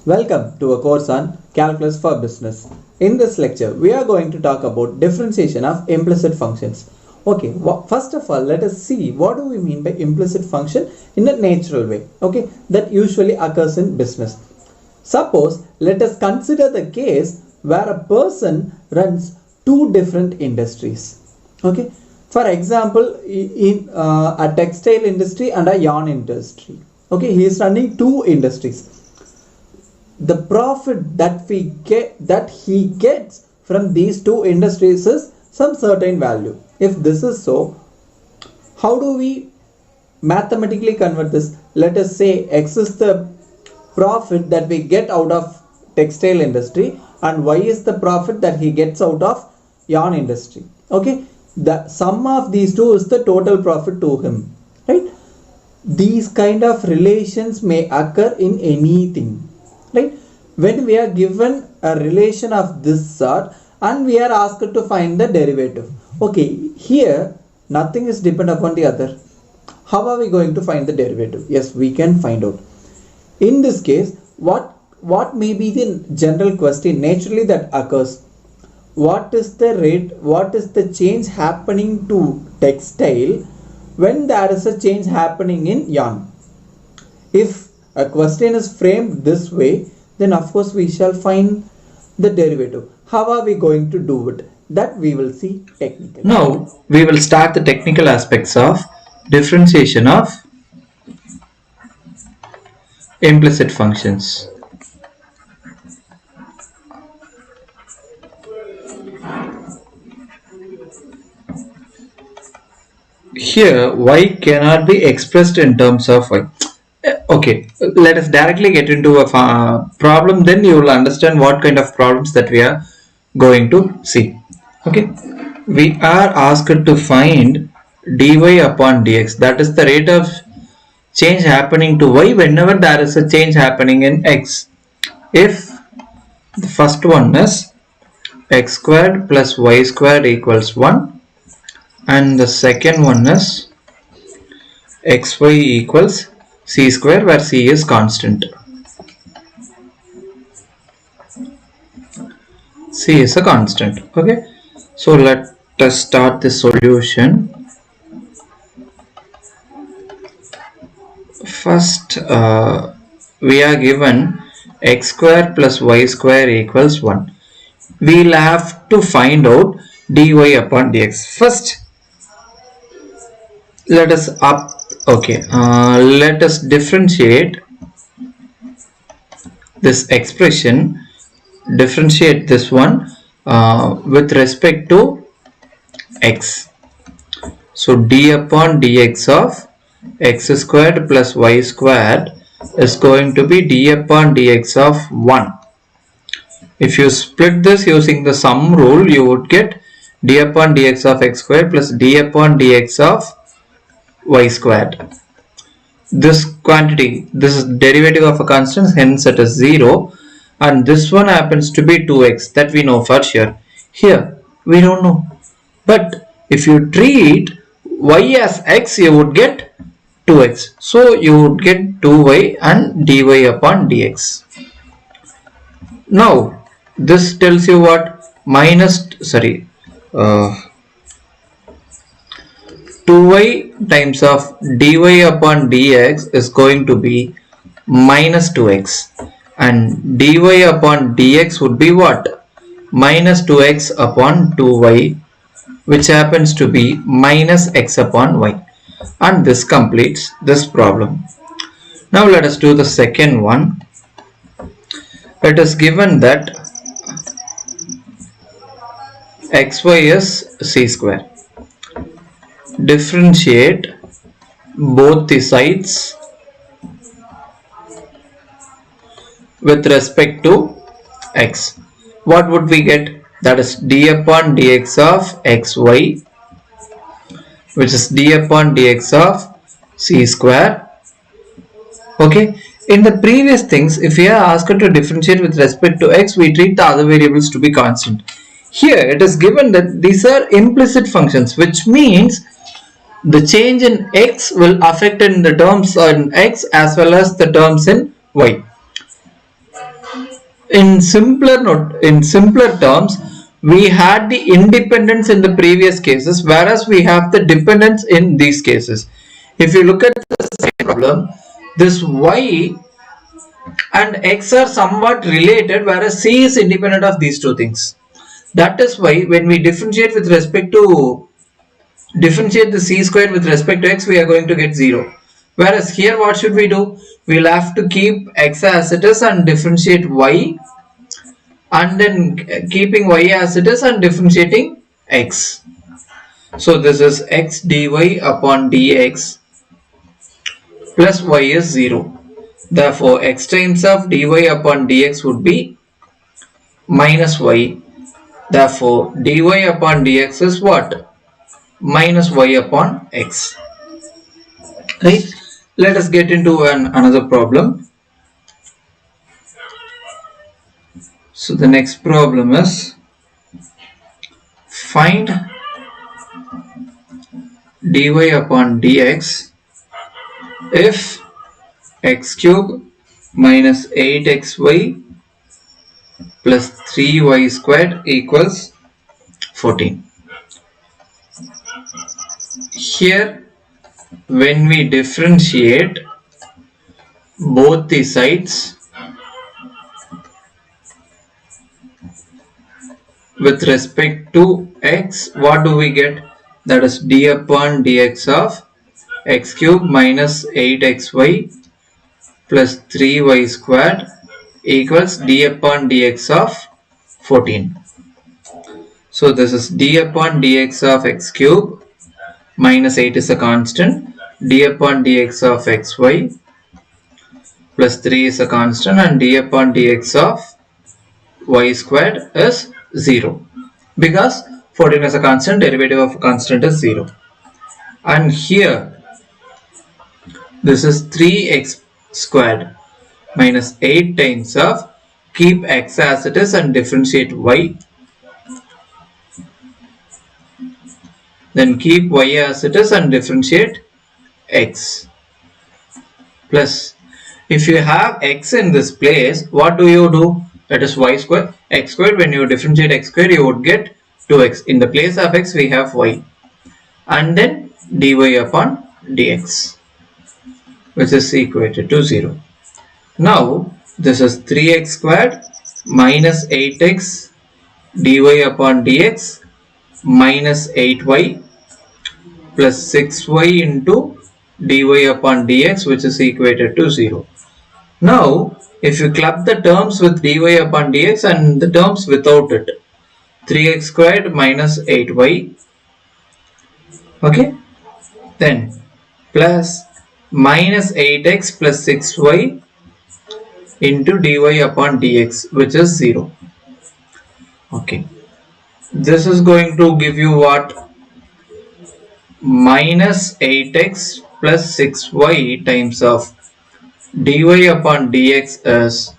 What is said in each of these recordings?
Welcome to a course on Calculus for Business. In this lecture, we are going to talk about differentiation of implicit functions. Okay, first of all, let us see what do we mean by implicit function in a natural way. Okay, that usually occurs in business. Suppose, let us consider the case where a person runs two different industries. Okay, for example, in a textile industry and a yarn industry. Okay, he is running two industries. The profit that he gets from these two industries is some certain value. If this is so, how do we mathematically convert this? Let us say X is the profit that we get out of textile industry and Y is the profit that he gets out of yarn industry. Okay, the sum of these two is the total profit to him, right? These kind of relations may occur in anything. Right? When we are given a relation of this sort and we are asked to find the derivative. Okay, here nothing is dependent upon the other. How are we going to find the derivative? Yes, we can find out. In this case, what may be the general question naturally that occurs? What is the rate? What is the change happening to textile when there is a change happening in yarn? If a question is framed this way, then of course we shall find the derivative. How are we going to do it? That we will see technically. Now we will start the technical aspects of differentiation of implicit functions. Here y cannot be expressed in terms of y. Okay, let us directly get into a problem, then you will understand what kind of problems that we are going to see. Okay, we are asked to find dy upon dx, that is the rate of change happening to y whenever there is a change happening in x. If the first one is x squared plus y squared equals 1 and the second one is xy equals c square, where c is constant. C is a constant. Okay, so let us start the solution. First, we are given x square plus y square equals 1. We will have to find out dy upon dx. First, let us let us differentiate this expression, differentiate this one with respect to x. So d upon dx of x squared plus y squared is going to be d upon dx of 1. If you split this using the sum rule, you would get d upon dx of x squared plus d upon dx of y squared. This quantity, this is derivative of a constant, hence it is 0, and this one happens to be 2x, that we know for sure. Here we don't know, but if you treat y as x, you would get 2x, so you would get 2y and dy upon dx. Now this tells you what? 2y times of dy upon dx is going to be minus 2x, and dy upon dx would be what? Minus 2x upon 2y, which happens to be minus x upon y, and this completes this problem. Now let us do the second one. It is given that xy is c square. Differentiate both the sides with respect to x. What would we get? That is d upon dx of xy, which is d upon dx of c square. Okay, in the previous things, if we are asked to differentiate with respect to x, we treat the other variables to be constant. Here it is given that these are implicit functions, which means the change in x will affect in the terms in x as well as the terms in y. in simpler terms, we had the independence in the previous cases, whereas we have the dependence in these cases. If you look at the same problem, this y and x are somewhat related, whereas c is independent of these two things. That is why when we differentiate the c square with respect to x, we are going to get 0. Whereas here what should we do? We'll have to keep x as it is and differentiate y, and then keeping y as it is and differentiating x. So this is x dy upon dx plus y is 0. Therefore x times of dy upon dx would be minus y. Therefore dy upon dx is what? Minus y upon x. Right? Let us get into another problem. So the next problem is, find dy upon dx if x cube minus 8xy plus 3y squared equals 14. Here, when we differentiate both the sides with respect to x, what do we get? That is d upon dx of x cube minus 8xy plus 3y squared equals d upon dx of 14. So this is d upon dx of x cube minus 8 is a constant, d upon dx of xy plus 3 is a constant, and d upon dx of y squared is 0, because 14 is a constant, derivative of a constant is 0. And here this is 3x squared minus 8 times of, keep x as it is and differentiate y, then keep y as it is and differentiate x, plus if you have x in this place, what do you do? That is y square, x squared. When you differentiate x squared, you would get 2x. In the place of x, we have y, and then dy upon dx, which is equated to 0. Now this is 3x squared minus 8x dy upon dx minus 8y plus 6y into dy upon dx, which is equated to 0. Now if you club the terms with dy upon dx and the terms without it, 3x squared minus 8y, okay, then plus minus 8x plus 6y into dy upon dx, which is 0. Okay, this is going to give you what? Minus 8x plus 6y times of dy upon dx is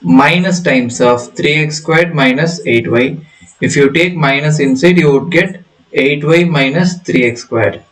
minus times of 3x squared minus 8y. If you take minus inside, you would get 8y minus 3x squared.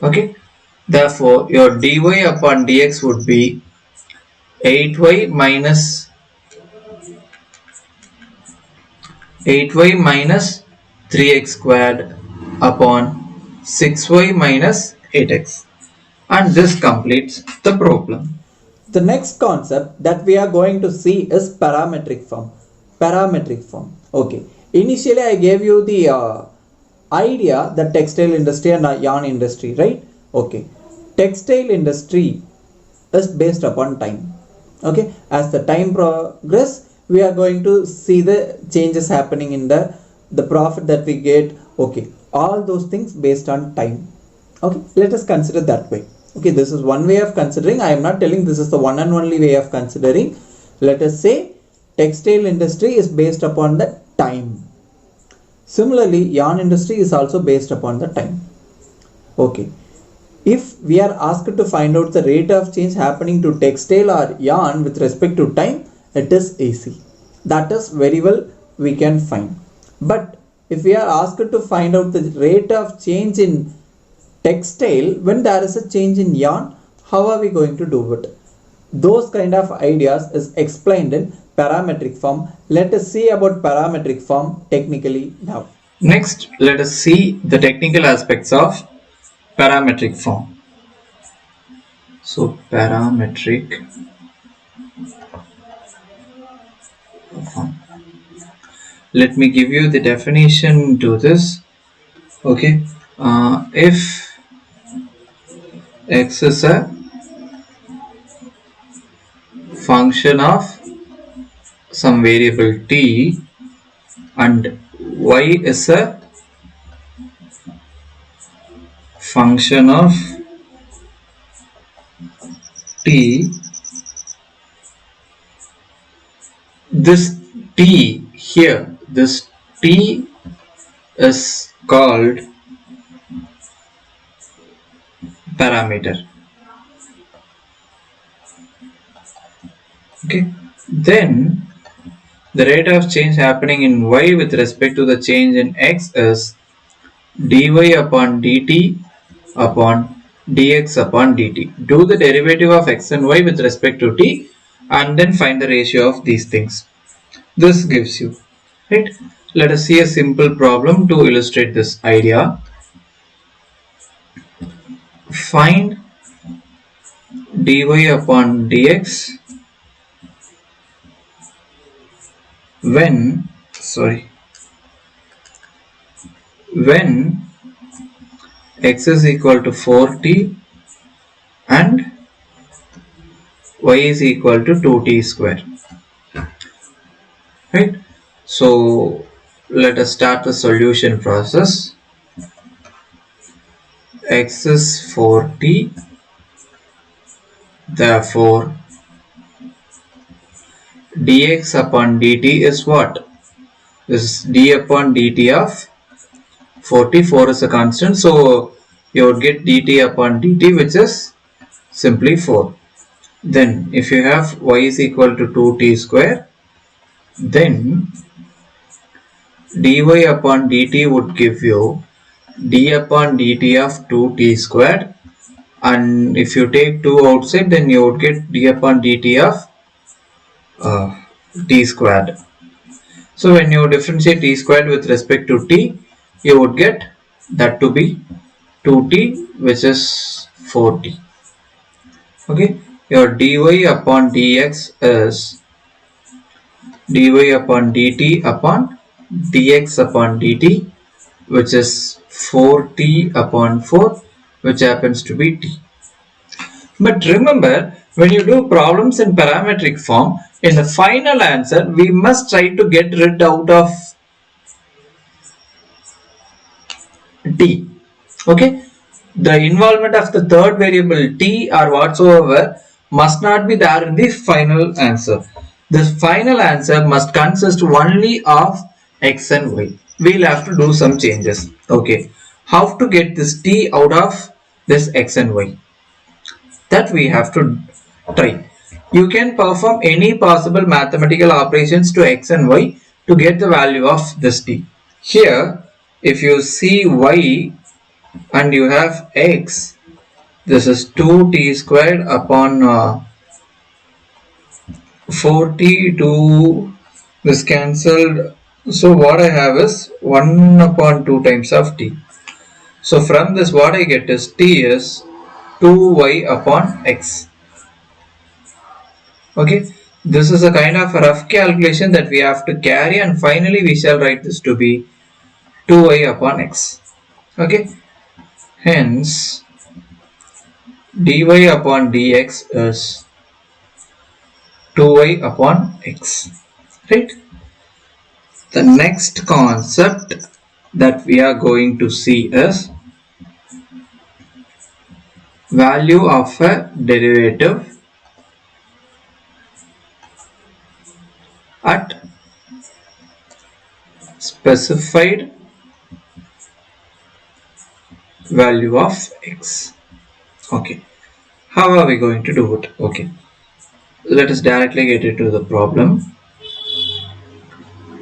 Okay, therefore your dy upon dx would be 8y minus 3x squared upon 6y minus 8x, and this completes the problem. The next concept that we are going to see is parametric form. Okay, initially I gave you the idea, the textile industry and yarn industry, right? Okay, textile industry is based upon time. Okay, as the time progress, we are going to see the changes happening in the profit that we get. Okay, all those things based on time. Okay, let us consider that way. Okay, this is one way of considering. I am not telling this is the one and only way of considering. Let us say textile industry is based upon the time. Similarly, yarn industry is also based upon the time. Okay, if we are asked to find out the rate of change happening to textile or yarn with respect to time, it is easy. That is very well we can find. But if we are asked to find out the rate of change in textile when there is a change in yarn, how are we going to do it? Those kind of ideas is explained in parametric form. Let us see about parametric form technically now. Next, let us see the technical aspects of parametric form. So, parametric form. Let me give you the definition to this. Okay, if x is a function of some variable t and y is a function of t, this t here, this t is called parameter. Okay, then the rate of change happening in y with respect to the change in x is dy upon dt upon dx upon dt. Do the derivative of x and y with respect to t and then find the ratio of these things. This gives you, right? Let us see a simple problem to illustrate this idea. Find dy upon dx when x is equal to 4t and y is equal to 2t square, right? So let us start the solution process. X is 4t, therefore dx upon dt is what? This is d upon dt of 44 is a constant, so you would get dt upon dt, which is simply 4. Then if you have y is equal to 2t square, then dy upon dt would give you d upon dt of 2t squared, and if you take 2 outside, then you would get d upon dt of t squared. So when you differentiate t squared with respect to t, you would get that to be 2t, which is 4t. Okay, your dy upon dx is dy upon dt upon dx upon dt, which is 4t upon 4, which happens to be t. But remember, when you do problems in parametric form, in the final answer, we must try to get rid out of t. Okay, the involvement of the third variable t or whatsoever must not be there in the final answer. The final answer must consist only of x and y. We'll have to do some changes. Okay, how to get this t out of this x and y? That we have to try. You can perform any possible mathematical operations to x and y to get the value of this t. Here, if you see y and you have x, this is 2t squared upon 4t, 2, this cancelled. So what I have is 1 upon 2 times of t. So from this what I get is t is 2y upon x. Okay, this is a kind of a rough calculation that we have to carry, and finally we shall write this to be 2y upon x. Okay, hence dy upon dx is 2y upon x, right? The next concept that we are going to see is value of a derivative at specified value of x. Okay, how are we going to do it? Okay, let us directly get into the problem.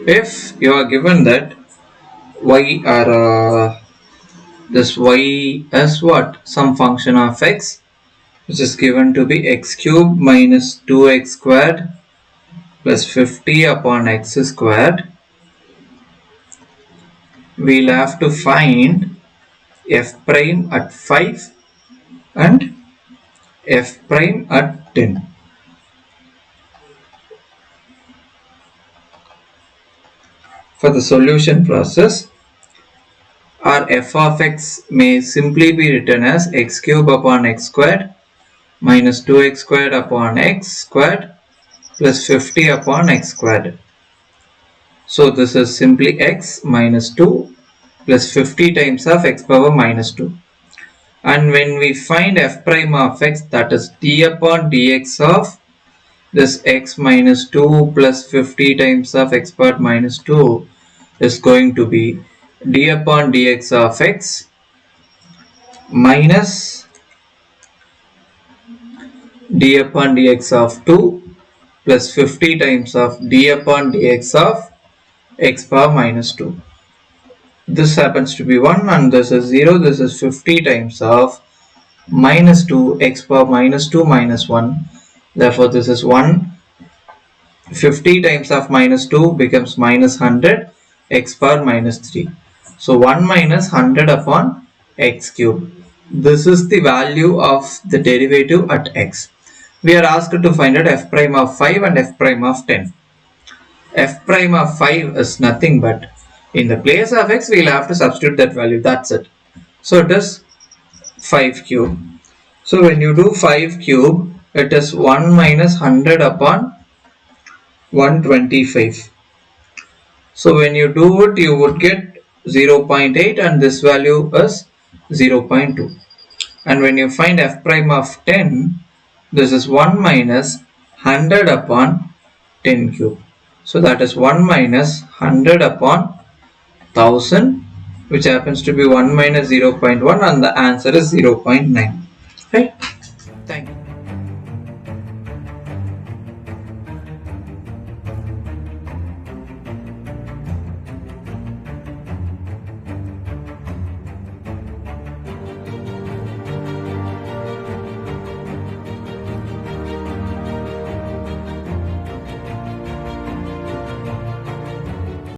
If you are given that y are this y as what? Some function of x, which is given to be x cubed minus 2x squared plus 50 upon x squared. We'll have to find f prime at 5 and f prime at 10. For the solution process, our f of x may simply be written as x cube upon x squared minus 2x squared upon x squared plus 50 upon x squared. So this is simply x minus 2 plus 50 times of x power minus 2. And when we find f prime of x, that is d upon dx of this x minus 2 plus 50 times of x power minus 2 is going to be d upon dx of x minus d upon dx of 2 plus 50 times of d upon dx of x power minus 2. This happens to be 1 and this is 0. This is 50 times of minus 2 x power minus 2 minus 1. Therefore this is 1. 50 times of minus 2 becomes minus 100 x power minus 3. So 1 minus 100 upon x cube. This is the value of the derivative at x. We are asked to find out f prime of 5 and f prime of 10. F prime of 5 is nothing but in the place of x we will have to substitute that value. That's it. So it is 5 cube. So when you do 5 cube, it is 1 minus 100 upon 125. So when you do it, you would get 0.8 and this value is 0.2. And when you find f prime of 10, this is 1 minus 100 upon 10 cube. So that is 1 minus 100 upon 1000, which happens to be 1 minus 0.1 and the answer is 0.9. Right?